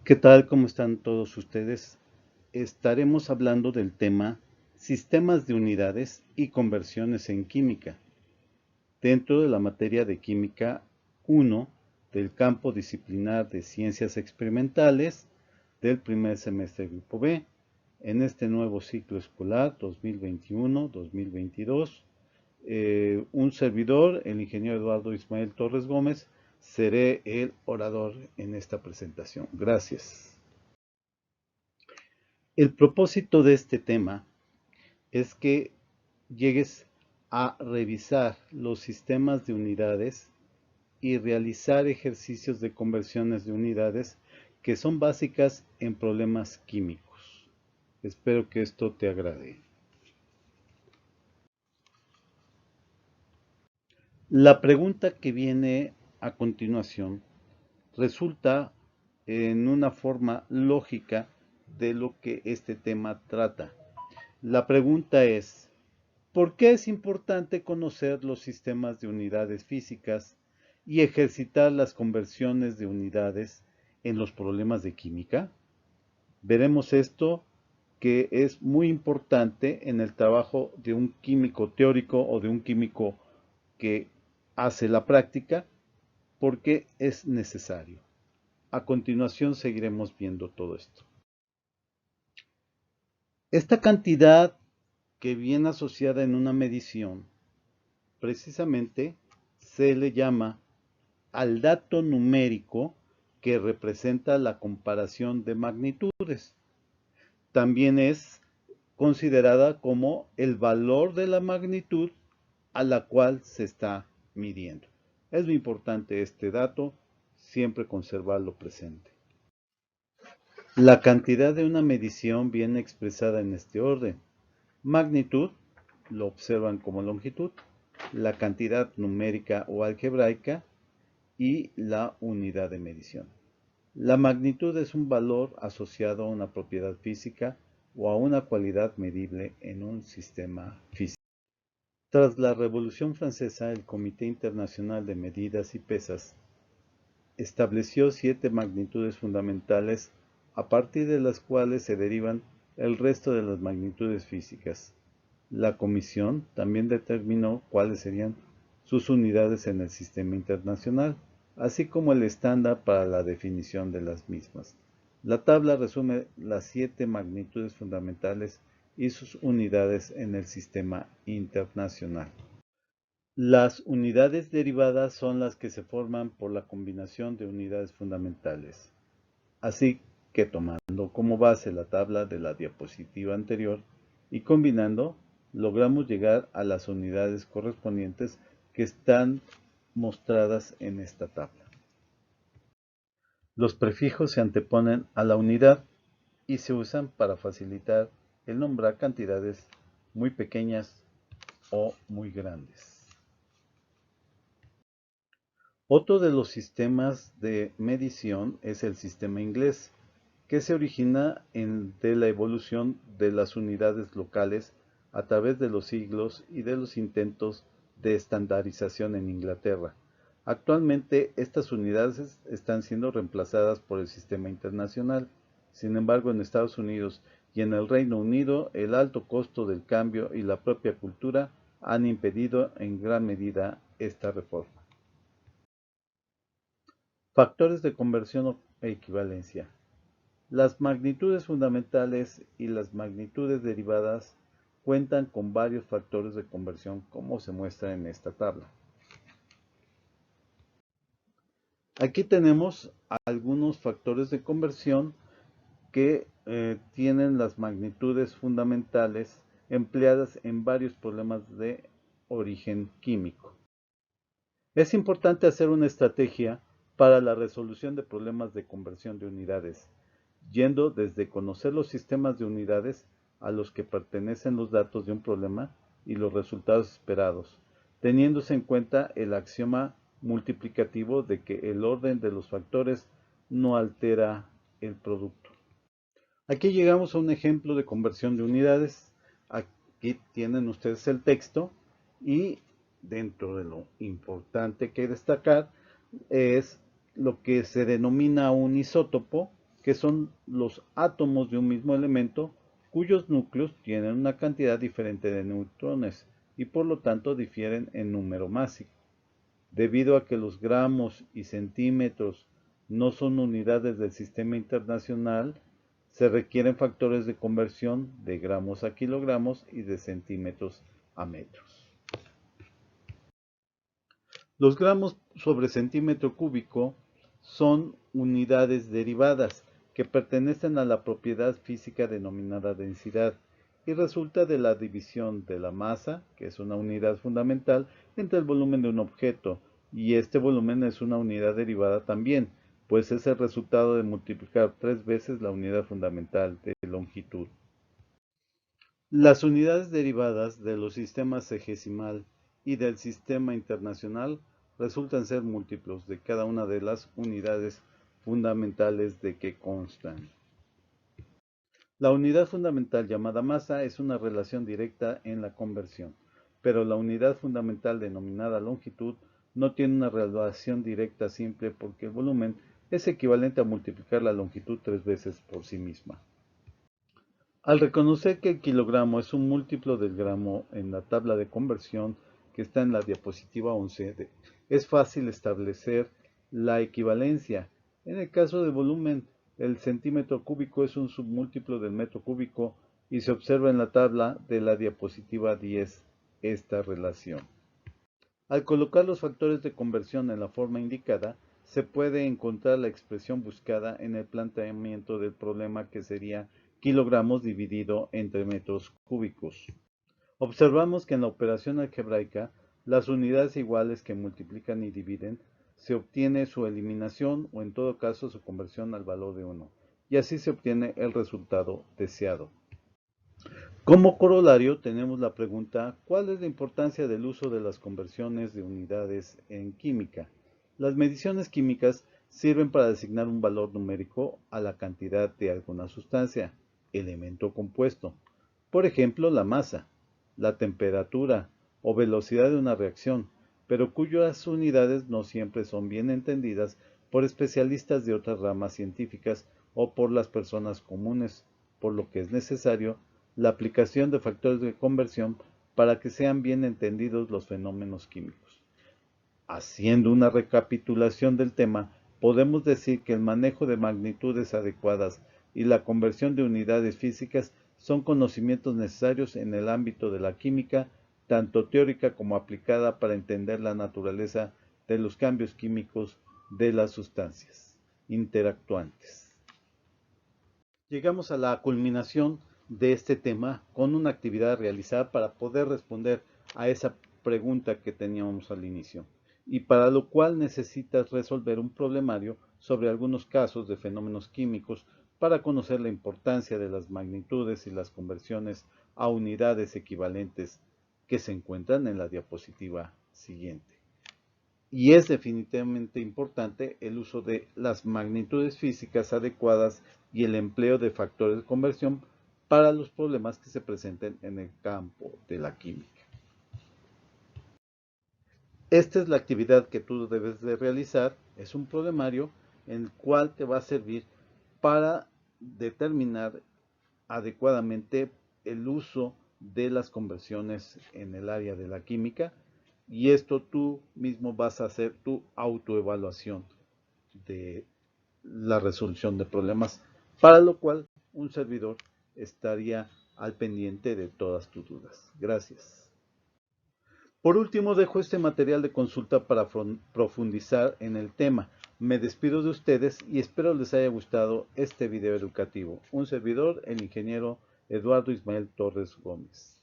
¿Qué tal? ¿Cómo están todos ustedes? Estaremos hablando del tema sistemas de unidades y conversiones en química, dentro de la materia de química 1 del campo disciplinar de ciencias experimentales del primer semestre Grupo B, en este nuevo ciclo escolar 2021-2022. Un servidor, el ingeniero Eduardo Ismael Torres Gómez, seré el orador en esta presentación. Gracias. El propósito de este tema es que llegues a revisar los sistemas de unidades y realizar ejercicios de conversiones de unidades que son básicas en problemas químicos. Espero que esto te agrade. La pregunta que viene a continuación resulta en una forma lógica de lo que este tema trata. La pregunta es, ¿por qué es importante conocer los sistemas de unidades físicas y ejercitar las conversiones de unidades en los problemas de química? Veremos esto que es muy importante en el trabajo de un químico teórico o de un químico que hace la práctica porque es necesario. A continuación seguiremos viendo todo esto. Esta cantidad que viene asociada en una medición precisamente se le llama al dato numérico que representa la comparación de magnitudes. También es considerada como el valor de la magnitud a la cual se está midiendo. Es muy importante este dato, siempre conservarlo presente. La cantidad de una medición viene expresada en este orden. Magnitud, lo observan como longitud, la cantidad numérica o algebraica y la unidad de medición. La magnitud es un valor asociado a una propiedad física o a una cualidad medible en un sistema físico. Tras la Revolución Francesa, el Comité Internacional de Medidas y Pesas estableció 7 magnitudes fundamentales a partir de las cuales se derivan el resto de las magnitudes físicas. La Comisión también determinó cuáles serían sus unidades en el sistema internacional, así como el estándar para la definición de las mismas. La tabla resume las 7 magnitudes fundamentales y sus unidades en el sistema internacional. Las unidades derivadas son las que se forman por la combinación de unidades fundamentales. Así que tomando como base la tabla de la diapositiva anterior y combinando, logramos llegar a las unidades correspondientes que están mostradas en esta tabla. Los prefijos se anteponen a la unidad y se usan para facilitar el nombrar cantidades muy pequeñas o muy grandes. Otro de los sistemas de medición es el sistema inglés, que se origina de la evolución de las unidades locales a través de los siglos y de los intentos de estandarización en Inglaterra. Actualmente estas unidades están siendo reemplazadas por el sistema internacional. Sin embargo, en Estados Unidos y en el Reino Unido, el alto costo del cambio y la propia cultura han impedido en gran medida esta reforma. Factores de conversión e equivalencia. Las magnitudes fundamentales y las magnitudes derivadas cuentan con varios factores de conversión como se muestra en esta tabla. Aquí tenemos algunos factores de conversión que tienen las magnitudes fundamentales empleadas en varios problemas de origen químico. Es importante hacer una estrategia para la resolución de problemas de conversión de unidades, yendo desde conocer los sistemas de unidades a los que pertenecen los datos de un problema y los resultados esperados, teniéndose en cuenta el axioma multiplicativo de que el orden de los factores no altera el producto. Aquí llegamos a un ejemplo de conversión de unidades. Aquí tienen ustedes el texto y dentro de lo importante que destacar es lo que se denomina un isótopo que son los átomos de un mismo elemento cuyos núcleos tienen una cantidad diferente de neutrones y por lo tanto difieren en número másico. Debido a que los gramos y centímetros no son unidades del sistema internacional, se requieren factores de conversión de gramos a kilogramos y de centímetros a metros. Los gramos sobre centímetro cúbico son unidades derivadas que pertenecen a la propiedad física denominada densidad y resulta de la división de la masa, que es una unidad fundamental, entre el volumen de un objeto, y este volumen es una unidad derivada también, pues es el resultado de multiplicar 3 veces la unidad fundamental de longitud. Las unidades derivadas de los sistemas sexagesimal y del sistema internacional resultan ser múltiplos de cada una de las unidades fundamentales de que constan. La unidad fundamental llamada masa es una relación directa en la conversión, pero la unidad fundamental denominada longitud no tiene una relación directa simple porque el volumen es equivalente a multiplicar la longitud 3 veces por sí misma. Al reconocer que el kilogramo es un múltiplo del gramo en la tabla de conversión que está en la diapositiva 11, es fácil establecer la equivalencia. En el caso del volumen, el centímetro cúbico es un submúltiplo del metro cúbico y se observa en la tabla de la diapositiva 10 esta relación. Al colocar los factores de conversión en la forma indicada, se puede encontrar la expresión buscada en el planteamiento del problema, que sería kilogramos dividido entre metros cúbicos. Observamos que en la operación algebraica, las unidades iguales que multiplican y dividen, se obtiene su eliminación o en todo caso su conversión al valor de 1, y así se obtiene el resultado deseado. Como corolario tenemos la pregunta: ¿cuál es la importancia del uso de las conversiones de unidades en química? Las mediciones químicas sirven para designar un valor numérico a la cantidad de alguna sustancia, elemento compuesto. Por ejemplo, la masa, la temperatura o velocidad de una reacción, pero cuyas unidades no siempre son bien entendidas por especialistas de otras ramas científicas o por las personas comunes, por lo que es necesario la aplicación de factores de conversión para que sean bien entendidos los fenómenos químicos. Haciendo una recapitulación del tema, podemos decir que el manejo de magnitudes adecuadas y la conversión de unidades físicas son conocimientos necesarios en el ámbito de la química, tanto teórica como aplicada, para entender la naturaleza de los cambios químicos de las sustancias interactuantes. Llegamos a la culminación de este tema con una actividad realizada para poder responder a esa pregunta que teníamos al inicio, y para lo cual necesitas resolver un problemario sobre algunos casos de fenómenos químicos para conocer la importancia de las magnitudes y las conversiones a unidades equivalentes que se encuentran en la diapositiva siguiente. Y es definitivamente importante el uso de las magnitudes físicas adecuadas y el empleo de factores de conversión para los problemas que se presenten en el campo de la química. Esta es la actividad que tú debes de realizar. Es un problemario en el cual te va a servir para determinar adecuadamente el uso de las conversiones en el área de la química, y esto tú mismo vas a hacer tu autoevaluación de la resolución de problemas, para lo cual un servidor estaría al pendiente de todas tus dudas. Gracias. Por último, dejo este material de consulta para profundizar en el tema. Me despido de ustedes y espero les haya gustado este video educativo. Un servidor, el ingeniero Eduardo Ismael Torres Gómez.